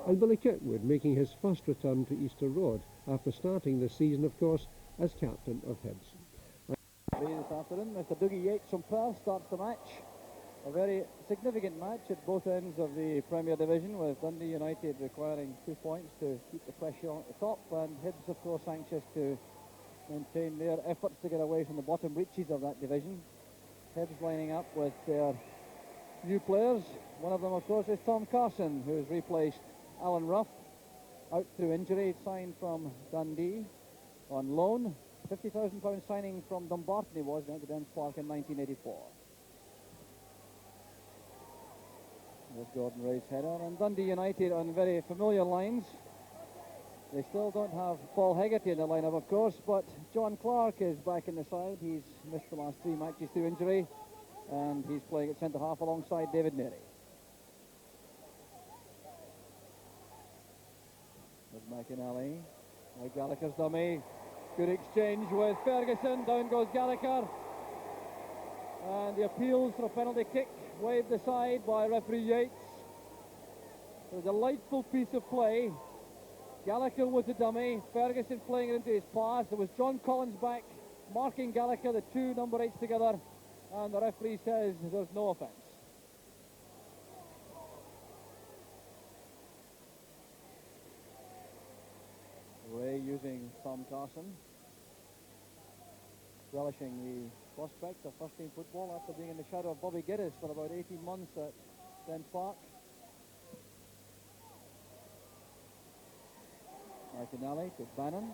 and Billy Kirkwood making his first return to Easter Road after starting the season, of course, as captain of Hibs. This afternoon, Mr. Dundee Utd from Perth starts the match. A very significant match at both ends of the Premier Division, with Dundee United requiring 2 points to keep the pressure on at the top, and Hibs, of course, anxious to maintain their efforts to get away from the bottom reaches of that division. Hibs lining up with their new players. One of them, of course, is Tom Carson, who has replaced Alan Ruff, out through injury, signed from Dundee on loan. £50,000 signing from Dumbarton was down to Dens Park in 1984. There's Gordon Ray's header, and Dundee United on very familiar lines. They still don't have Paul Hegarty in the lineup, of course, but John Clark is back in the side. He's missed the last 3 matches through injury, and he's playing at centre-half alongside David Mary. There's McInally. Now Gallagher's dummy. Good exchange with Ferguson. Down goes Gallagher. And the appeals for a penalty kick waved aside by referee Yates. It was a delightful piece of play. Gallagher was the dummy. Ferguson playing it into his pass. There was John Collins back marking Gallagher, the 2 number 8s together. And the referee says there's no offence. Ray using Tom Carson, relishing the prospect of first-team football after being in the shadow of Bobby Giddis for about 18 months at Dens Park. McInally to Bannon.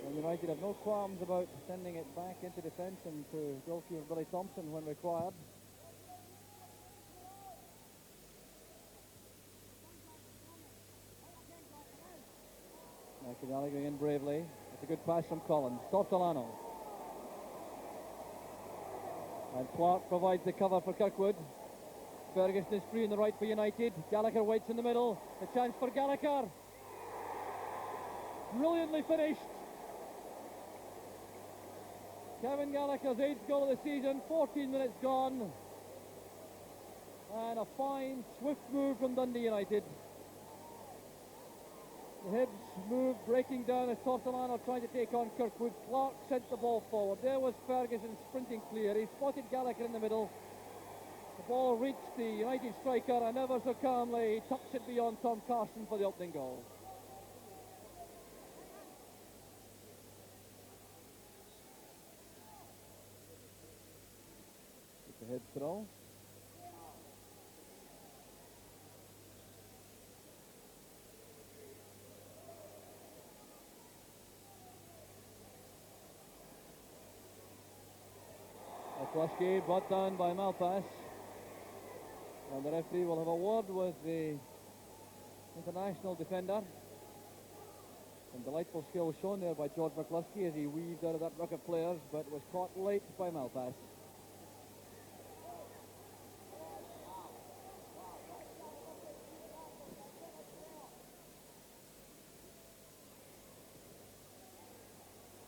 And United have no qualms about sending it back into defence and to goalkeeper Billy Thompson when required. McInally going in bravely. It's a good pass from Collins. Tortolano. And Clark provides the cover for Kirkwood. Ferguson is free on the right for United. Gallagher waits in the middle. A chance for Gallagher. Brilliantly finished. Kevin Gallagher's 8th goal of the season. 14 minutes gone. And a fine, swift move from Dundee United. The Hibs move breaking down as Tortolano trying to take on Kirkwood. Clark sent the ball forward. There was Ferguson sprinting clear. He spotted Gallagher in the middle. The ball reached the United striker, and ever so calmly he tucks it beyond Tom Carson for the opening goal. It's a Hibs throw. McCluskey brought down by Malpass, and the referee will have a word with the international defender. Some delightful skill shown there by George McCluskey as he weaved out of that ruck of players, but was caught late by Malpass.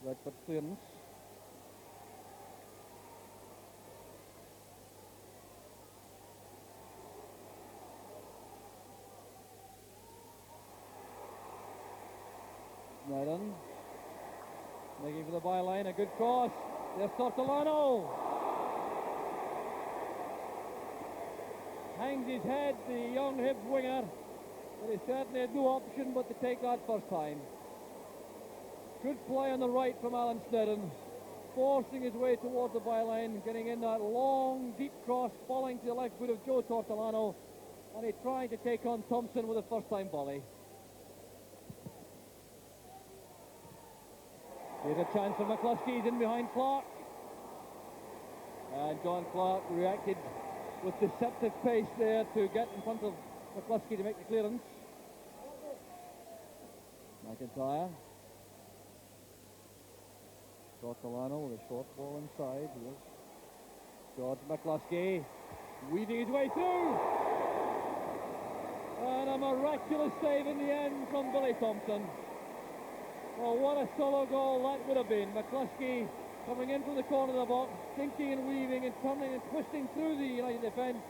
Redford's clearance. Sneddon making for the byline, a good cross. There's Tortolano. Hangs his head, the young Hibs winger, but he certainly had no option but to take that first time. Good play on the right from Alan Sneddon, forcing his way towards the byline, getting in that long, deep cross, falling to the left foot of Joe Tortolano, and he tried to take on Thompson with a first-time volley. Here's a chance for McCluskey. He's in behind Clark. And John Clark reacted with deceptive pace there to get in front of McCluskey to make the clearance. McIntyre. Tortolano with a short ball inside. Here's George McCluskey weaving his way through. And a miraculous save in the end from Billy Thompson. Oh, what a solo goal that would have been. McCluskey coming in from the corner of the box, thinking and weaving and turning and twisting through the United defence,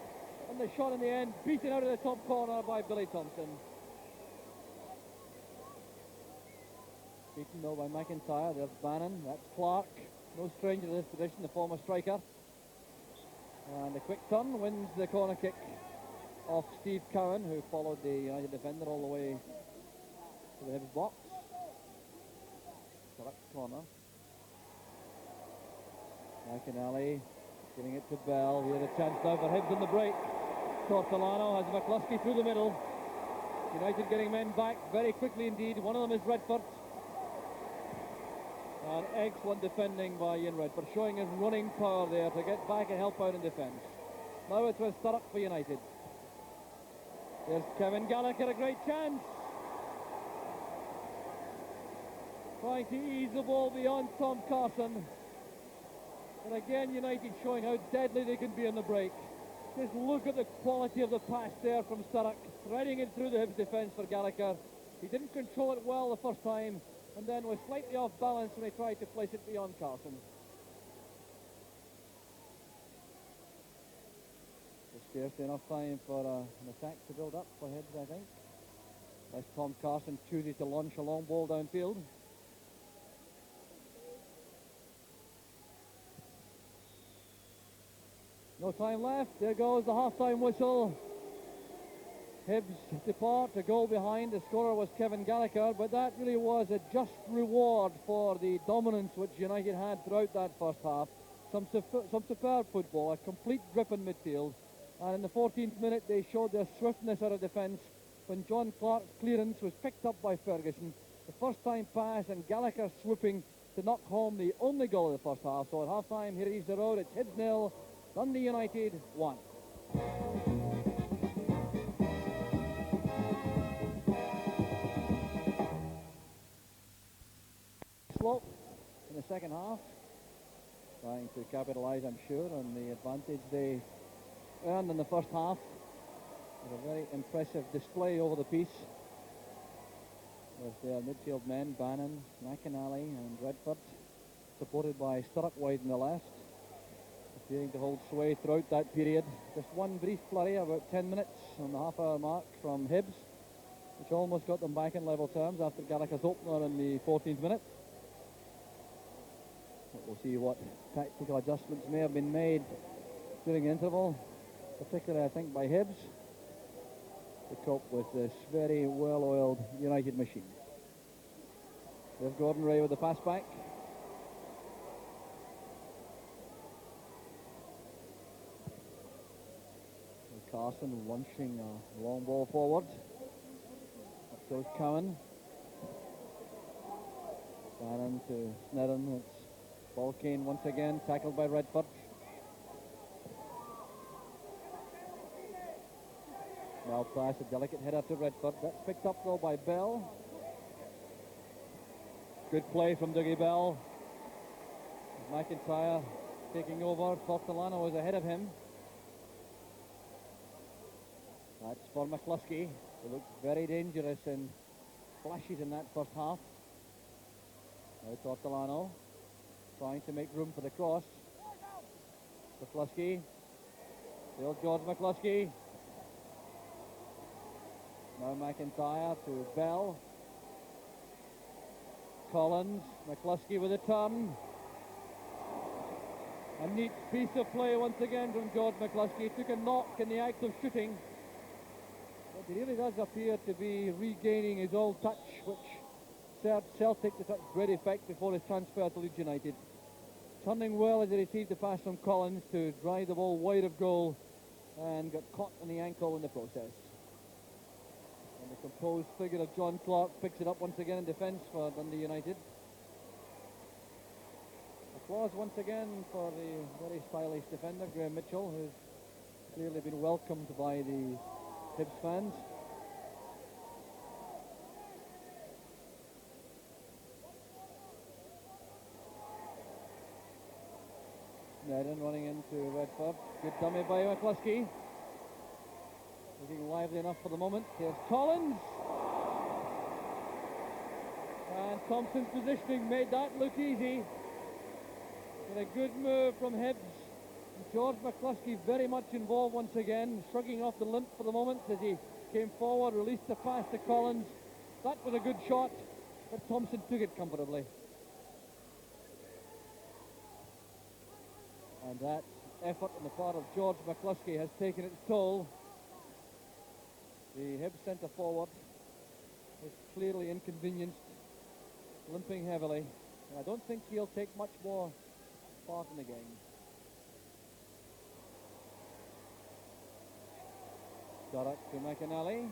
And the shot in the end, beaten out of the top corner by Billy Thompson. Beaten though by McIntyre. There's Bannon. That's Clark. No stranger to this position, the former striker. And a quick turn wins the corner kick off Steve Cowan, who followed the United defender all the way to the Hibs box. Correct corner. McInally giving it to Bell. He had a chance now for Hibs on the break. Tortolano has McCluskey through the middle. United getting men back very quickly indeed. One of them is Redford. And excellent defending by Ian Redford, showing his running power there to get back and help out in defence. Now it's with Sturrock for United. There's Kevin Gallagher, a great chance. Trying to ease the ball beyond Tom Carson. And again, United showing how deadly they can be on the break. Just look at the quality of the pass there from Sturrock, threading it through the Hibs defence for Gallagher. He didn't control it well the first time, and then was slightly off balance when he tried to place it beyond Carson. There's scarcely enough time for an attack to build up for Hibs, I think. As Tom Carson chooses to launch a long ball downfield. No time left. There goes the half-time whistle. Hibs depart, a goal behind. The scorer was Kevin Gallagher, but that really was a just reward for the dominance which United had throughout that first half. Some superb football, a complete grip in midfield, and in the 14th minute they showed their swiftness out of defence when John Clark's clearance was picked up by Ferguson. The first time pass and Gallagher swooping to knock home the only goal of the first half. So at half-time, here is the road. It's Hibs 0, Dundee United 1. Slope in the second half, trying to capitalise, I'm sure, on the advantage they earned in the first half with a very impressive display over the piece with their midfield men, Bannon, McInally and Redford, supported by Sturrock wide in the left, appearing to hold sway throughout that period. Just one brief flurry, about 10 minutes on the half-hour mark from Hibs, which almost got them back in level terms after Gallagher's opener in the 14th minute. But we'll see what tactical adjustments may have been made during the interval, particularly I think by Hibs, to cope with this very well-oiled United machine. There's Gordon Ray with the pass back. Carson launching a long ball forward. Up goes Cowan. Bannon to Snedden. It's Balkane once again, tackled by Redford. Now pass, a delicate header to Redford. That's picked up though by Bell. Good play from Dougie Bell. McIntyre taking over. Tortolano is ahead of him. That's for McCluskey, who looked very dangerous in flashes in that first half. Now Tortolano trying to make room for the cross. McCluskey, the old George McCluskey. Now McIntyre to Bell. Collins, McCluskey with a turn. A neat piece of play once again from George McCluskey. He took a knock in the act of shooting. But he really does appear to be regaining his old touch, which served Celtic to such great effect before his transfer to Leeds United. Turning well as he received the pass from Collins to drive the ball wide of goal and got caught on the ankle in the process. And the composed figure of John Clark picks it up once again in defence for Dundee United. Applause once again for the very stylish defender, Graham Mitchell, who's clearly been welcomed by the Hibs fans. Snedden running into Redford. Good dummy by McCluskey. Looking lively enough for the moment. Here's Collins. And Thompson's positioning made that look easy. But a good move from Hibs George McCluskey very much involved once again, shrugging off the limp for the moment as he came forward, released the pass to Collins. That was a good shot, but Thompson took it comfortably. And that effort on the part of George McCluskey has taken its toll. The Hibs centre forward is clearly inconvenienced, limping heavily. And I don't think he'll take much more part in the game. Sturrock to McInally.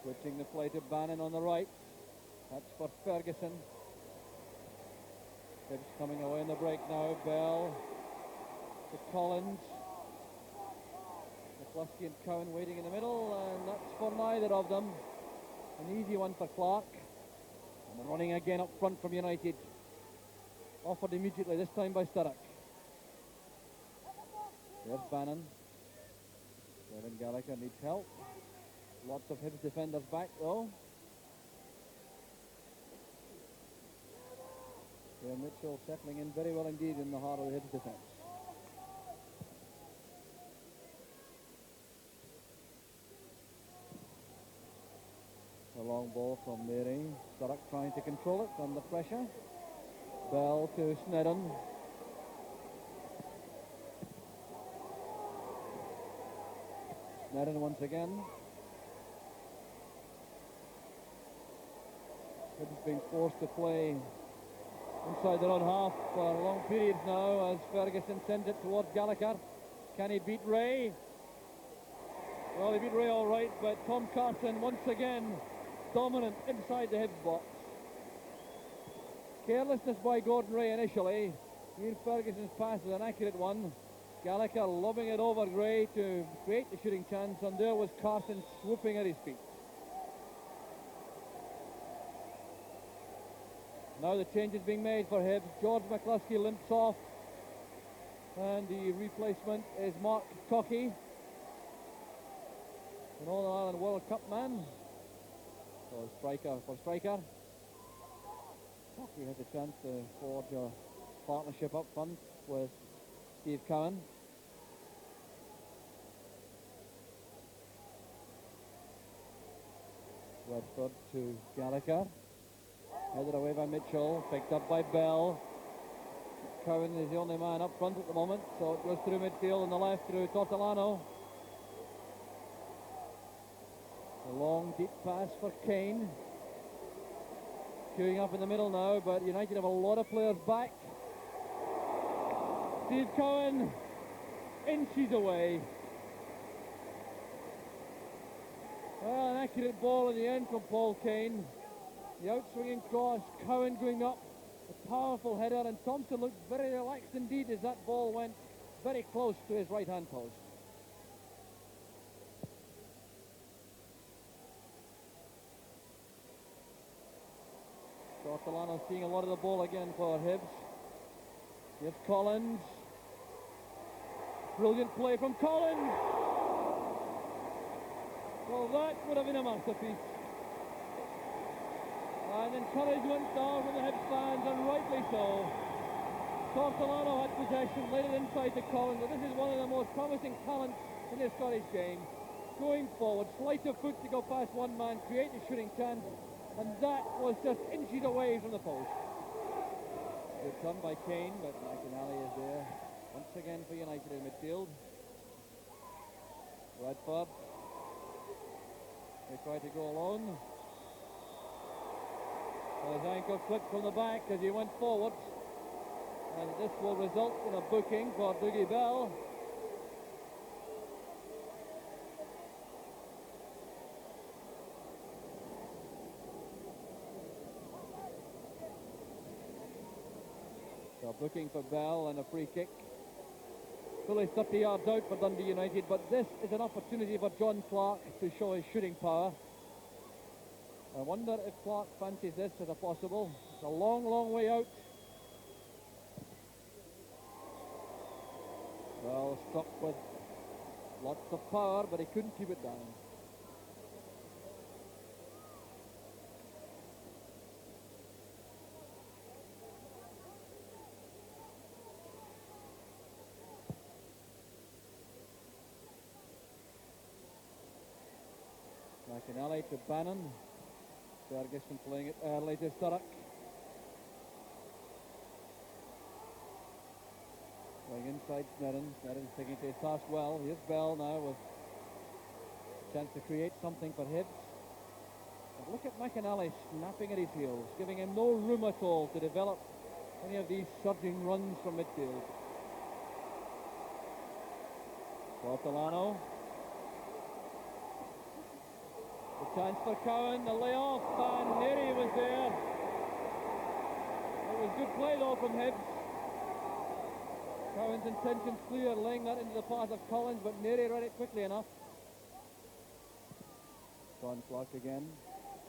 Switching the play to Bannon on the right. That's for Ferguson. Hibs coming away in the break now. Bell to Collins. McCluskey and Cowan waiting in the middle, and that's for neither of them. An easy one for Clark. And the running again up front from United. Offered immediately, this time by Sturrock. There's Bannon. Kevin Gallagher needs help. Lots of Hibs defenders back though. Graham Mitchell settling in very well indeed in the heart of the Hibs defence. A long ball from Mary. Sturrock trying to control it under pressure. Bell to Snedden. Snedden once again. Hibs being forced to play inside their own half for long periods now as Ferguson sends it towards Gallagher. Can he beat Ray? Well, he beat Ray all right, but Tom Carson once again dominant inside the Hibs box. Carelessness by Gordon Ray initially. Ian Ferguson's pass is an accurate one. Gallagher lobbing it over Ray to create the shooting chance, and there was Carson swooping at his feet. Now the change is being made for Hibs. George McCluskey limps off, and the replacement is Mark Tockey, an All-Ireland World Cup man. So striker for striker. Tockey has a chance to forge a partnership up front with Steve Cowan. Redford to Gallagher. Headed away by Mitchell, picked up by Bell. Cowan is the only man up front at the moment, so it goes through midfield on the left through Tortolano. A long deep pass for Kane. Queuing up in the middle now, but United have a lot of players back. Steve Cowan, inches away. Well, an accurate ball in the end from Paul Kane. The outswinging cross, Cowan going up, a powerful header, and Thompson looked very relaxed indeed as that ball went very close to his right-hand post. Tortolano seeing a lot of the ball again for Hibs. Here's Collins. Brilliant play from Collins. Well, that would have been a masterpiece. And encouragement now from the Hibs fans, and rightly so. Tortolano had possession, laid it inside to Collins. This is one of the most promising talents in the Scottish game. Going forward, sleight of foot to go past one man, create a shooting chance, and that was just inches away from the post. Good turn by Kane, but McInally is there once again for United in midfield. Redford. They try to go alone. His ankle slipped from the back as he went forward, and this will result in a booking for Dougie Bell. So booking for Bell and a free kick. Fully 30 yards out for Dundee United, but this is an opportunity for John Clark to show his shooting power. I wonder if Clark fancies this as a possible. It's a long, long way out. Well, struck with lots of power, but he couldn't keep it down. McInally to Bannon. Ferguson playing it early to Sturrock. Going inside Snedden. Snedden's taking to his task well. Here's Bell now with a chance to create something for Hibs. But look at McInally snapping at his heels, giving him no room at all to develop any of these surging runs from midfield. Portolano. The chance for Cowan, the layoff, and Neri was there. It was good play though from Hibs. Cowan's intentions clear, laying that into the path of Collins, but Neri read it quickly enough. John Clark again.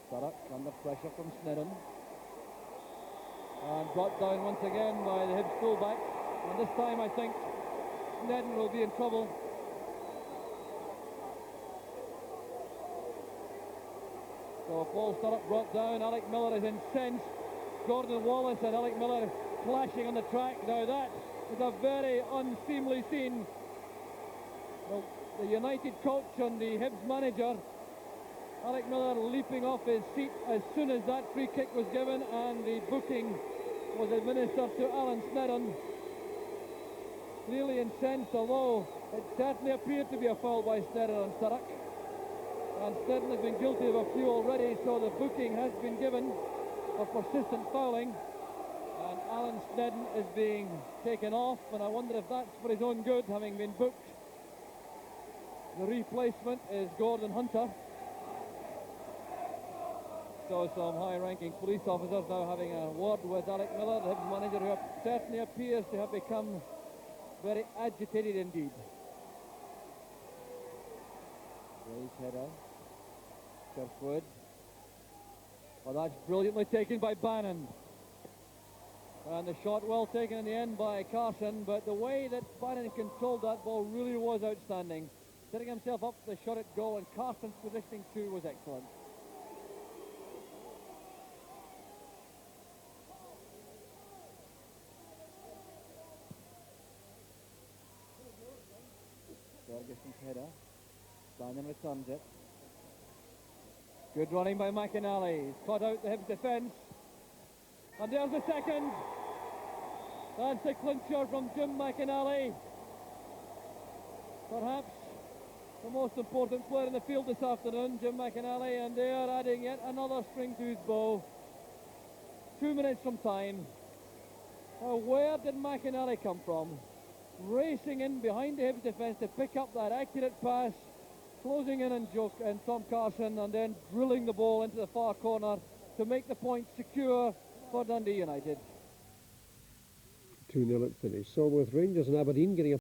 Sturrock under pressure from Snedden. And brought down once again by the Hibs fullback. And this time I think Snedden will be in trouble. So Paul Sturrock brought down. Alec Miller is incensed. Gordon Wallace and Alec Miller clashing on the track. Now that is a very unseemly scene. Well, the United coach and the Hibs manager, Alec Miller, leaping off his seat as soon as that free kick was given and the booking was administered to Alan Snedden. Clearly incensed, although it certainly appeared to be a foul by Snedden on Sturrock. And Snedden has been guilty of a few already, so the booking has been given for persistent fouling. And Alan Snedden is being taken off, and I wonder if that's for his own good, having been booked. The replacement is Gordon Hunter. So some high-ranking police officers now having a word with Alec Miller, the Hibs manager, who certainly appears to have become very agitated indeed. Raised header. Kirkwood. Oh, that's brilliantly taken by Bannon. And the shot well taken in the end by Carson, but the way that Bannon controlled that ball really was outstanding. Setting himself up for the shot at goal, and Carson's positioning too was excellent. Ferguson's header. Bannon returns it. Good running by McInally. He's caught out the Hibs defence. And there's the second. That's the clincher from Jim McInally. Perhaps the most important player in the field this afternoon, Jim McInally, and they are adding yet another string to his bow. 2 minutes from time. Now, where did McInally come from? Racing in behind the Hibs defence to pick up that accurate pass, closing in on Tom Carson, and then drilling the ball into the far corner to make the point secure for Dundee United. 2-0 at finish. So with Rangers and Aberdeen getting a